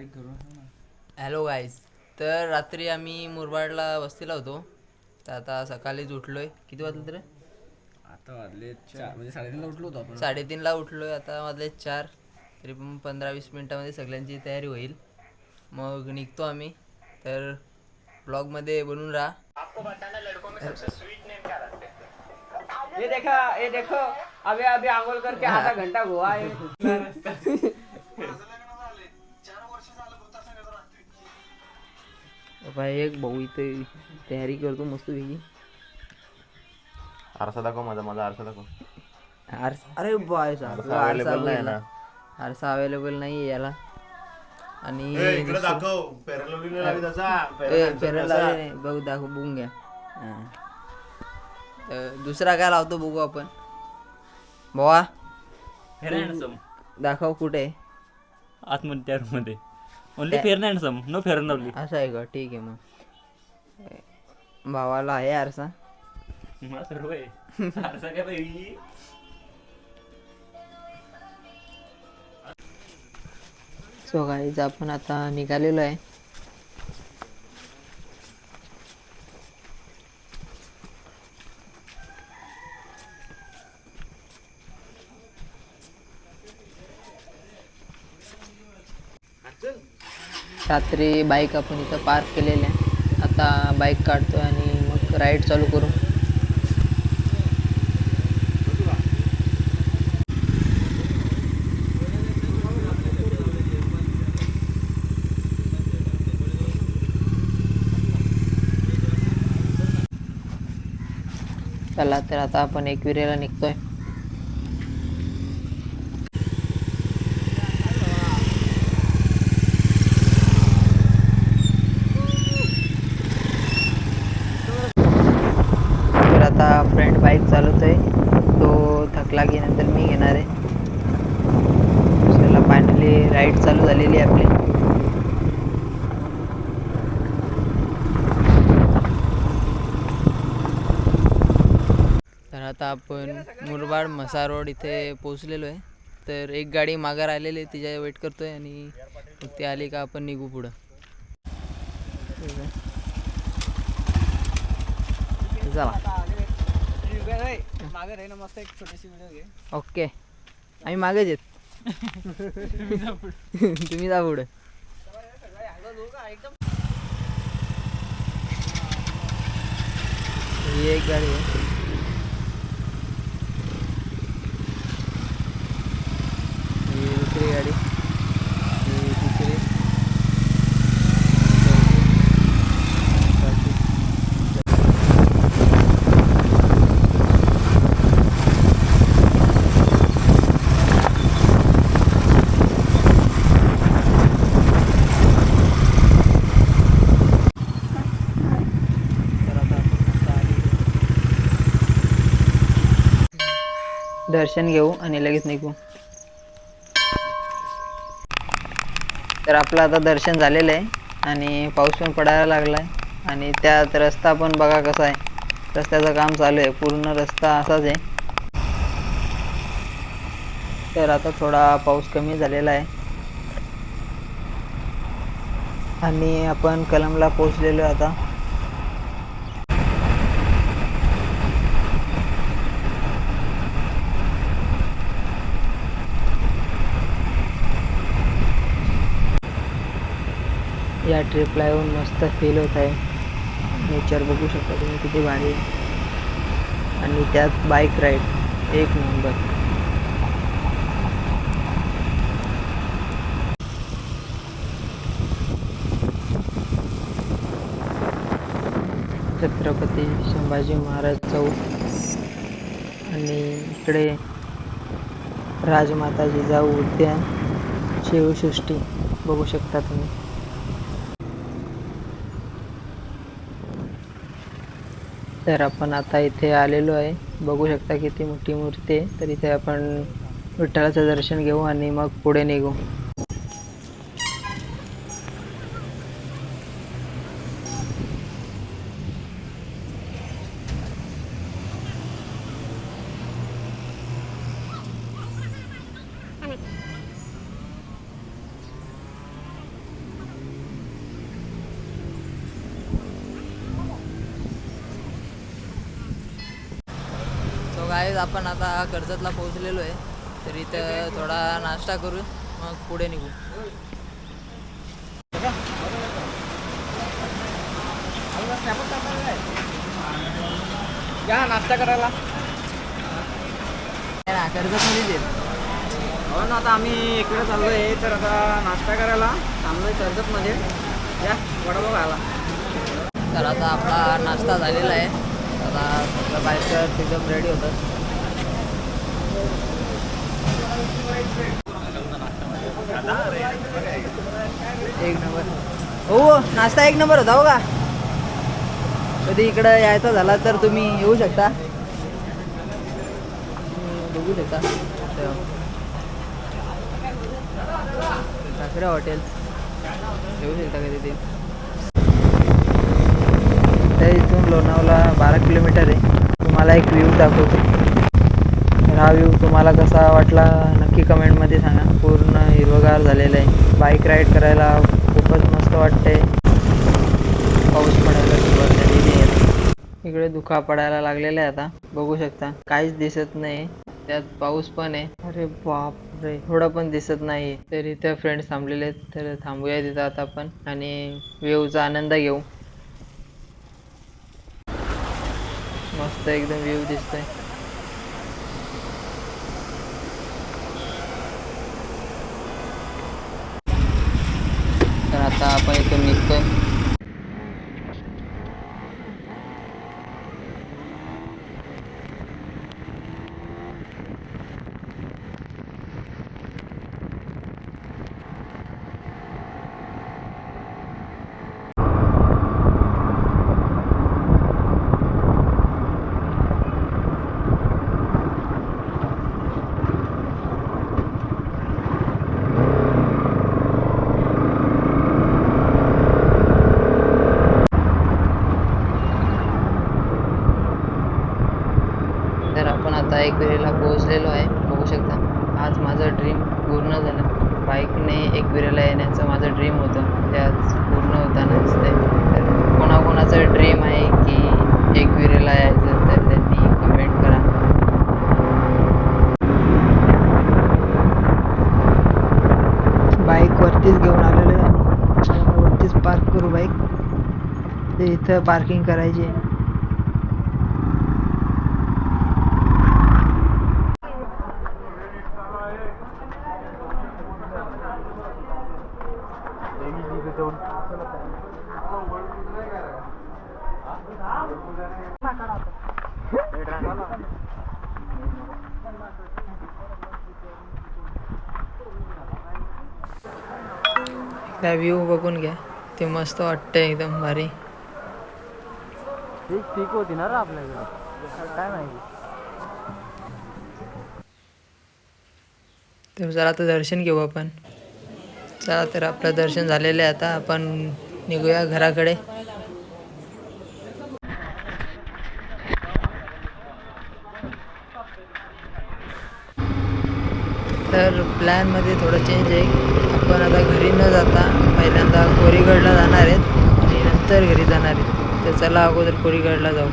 Hello guys. तर रात्री आम्ही मुरबाडला वस्तीला होतो. तर आता सकाळीच उठलोय. किती वाजले तरी? आता वाजले 4 म्हणजे 3:30ला उठलो होतो आपण. 3:30ला उठलोय. आता वाजले 4. तरी पण 15-20 मिनटामध्ये सगळ्यांची तयारी होईल. मग निघतो आम्ही. तर ब्लॉगमध्ये बनून राहा. ये देखो अभी अभी आंघोळ करके आधा घंटा हुआ है. भाई एक भाऊ इथे तयारी करतो मस्त पैकी. आरसा दाखव माझा आरसा दाखव. अरे बाय आरसा अवेलेबल नाही ना. आरसा अवेलेबल नाही आहे याला. आणि इकडे दाखव बघून घ्या. दुसरा काय लावतो बघू आपण. भावा दाखव कुठे आतमध्ये त्या रूम मध्ये only fair handsome no fair lovely. असं आहे का? ठीक आहे. मग भावाला आहे आरसा. मला सर्व आहे आरसा काय पाहिजे. सो गाईज आपण आता निघालेलो आहे. रात्री बाईक आपण इथं पार्क केलेली आहे. आता बाईक काढतोय आणि मग राईड चालू करू. चला तर आता आपण एकविरेला निघतोय. तर आता फ्रेंड बाईक चालवतोय. तो थकला की नंतर मी घेणार आहे. चला फायनली राईड चालू झालेली आहे आपली. तर आता आपण मुरबाड म्हसा रोड इथे पोचलेलो आहे. तर एक गाडी मागं राहिलेली आहे, तिच्या वेट करतोय आणि ती आली का आपण निघू पुढं. ओके आम्ही मागेच येत. तुम्ही जा पुढं. ही एक गाडी आहे. ही दुसरी गाडी. ही तिसरी. दर्शन घेऊ आणि लगेच निघू. तर आपलं आता दर्शन झालेलं आहे आणि पाऊस पण पडायला लागलाय आणि त्यात रस्ता पण बघा कसा आहे. रस्त्याचं काम चालू आहे. पूर्ण रस्ता असाच आहे. तर आता थोडा पाऊस कमी झालेला आहे आणि आपण कलमला पोहोचलेलो आता. या ट्रिपला येऊन मस्त फील होत आहे. नेचर बघू शकता तुम्ही किती भारी आहे. आणि त्यात बाईक राईड एक नंबर. छत्रपती संभाजी महाराज चौक आणि इकडे राजमाता जिजाऊ उद्यान, शिवसृष्टी बघू शकता तुम्ही. तर आपण आता इथे आलेलो आहे. बघू शकता किती मोठी मूर्ती आहे. तर इथे आपण विठ्ठलाचं दर्शन घेऊ आणि मग पुढे निघू. गाईज आपण आता कर्जतला पोहोचलेलो आहे, तर इथं थोडा नाश्ता करू मग पुढे निघू. या नाश्ता करायला. कर्जतमध्येच येत. हो ना, आता आम्ही इकडे चाललोय, तर आता नाश्ता करायला थांबलोय कर्जतमध्ये. या वडापाव खायला. तर आता आपला नाश्ता झालेला आहे. आता आपलं बाईकर एकदम रेडी होतं. एक नंबर. हो, नाश्ता एक नंबर होता हो का. कधी इकडं यायचा झाला तर तुम्ही येऊ शकता, बघू शकता. काकऱ्या हॉटेल येऊ शकता कधी ते. तर इथून लोणावळा 12 किलोमीटर आहे. तुम्हाला एक व्ह्यू दाखवतो. तर हा व्ह्यू तुम्हाला कसा वाटला नक्की कमेंटमध्ये सांगा. पूर्ण हिरवगार झालेलं आहे. बाईक राईड करायला खूपच मस्त वाटतंय. पाऊस पडायला सुरुवात झालेली आहे. इकडे धुका पडायला लागलेला आहे. आता बघू शकता काहीच दिसत नाही, त्यात पाऊस पण आहे. अरे बाप रे, थोडं पण दिसत नाही. तर इथं फ्रेंड्स थांबलेले आहेत, तर थांबूया तिथं आता आपण आणि व्ह्यूचा आनंद घेऊ. मस्त एकदम व्ह्यू दिसतोय. तर आता आपण इथून निघतोय. तर आपण आता एकविरेला पोहोचलेलो आहे. बघू शकता आज माझं ड्रीम पूर्ण झालं. बाईकने एकविरेला येण्याचं माझं ड्रीम होतं, ते आज पूर्ण होताना दिसतंय. तर कोणाकोणाचं ड्रीम आहे की एकविरेला यायचं तर त्यांनी कमेंट करा. बाईक वरतीच घेऊन आलेलो आहे आणि वरतीच पार्क करू बाईक. ते इथं पार्किंग करायची आहे. त्या व्ह्यू बघून घ्या, ते मस्त वाटतंय एकदम भारी. ठीक होती ना रे आपल्याकडे, काय माहिती. तर चला आता दर्शन घेऊ आपण. चला तर आपलं दर्शन झालेलं आहे. आता आपण निघूया घराकडे. तर प्लॅनमध्ये थोडं चेंज आहे. आपण आता घरी न जाता पहिल्यांदा कोरीगडला जाणार आहेत आणि नंतर घरी जाणार आहेत. तर चला अगोदर कोरीगडला जाऊ.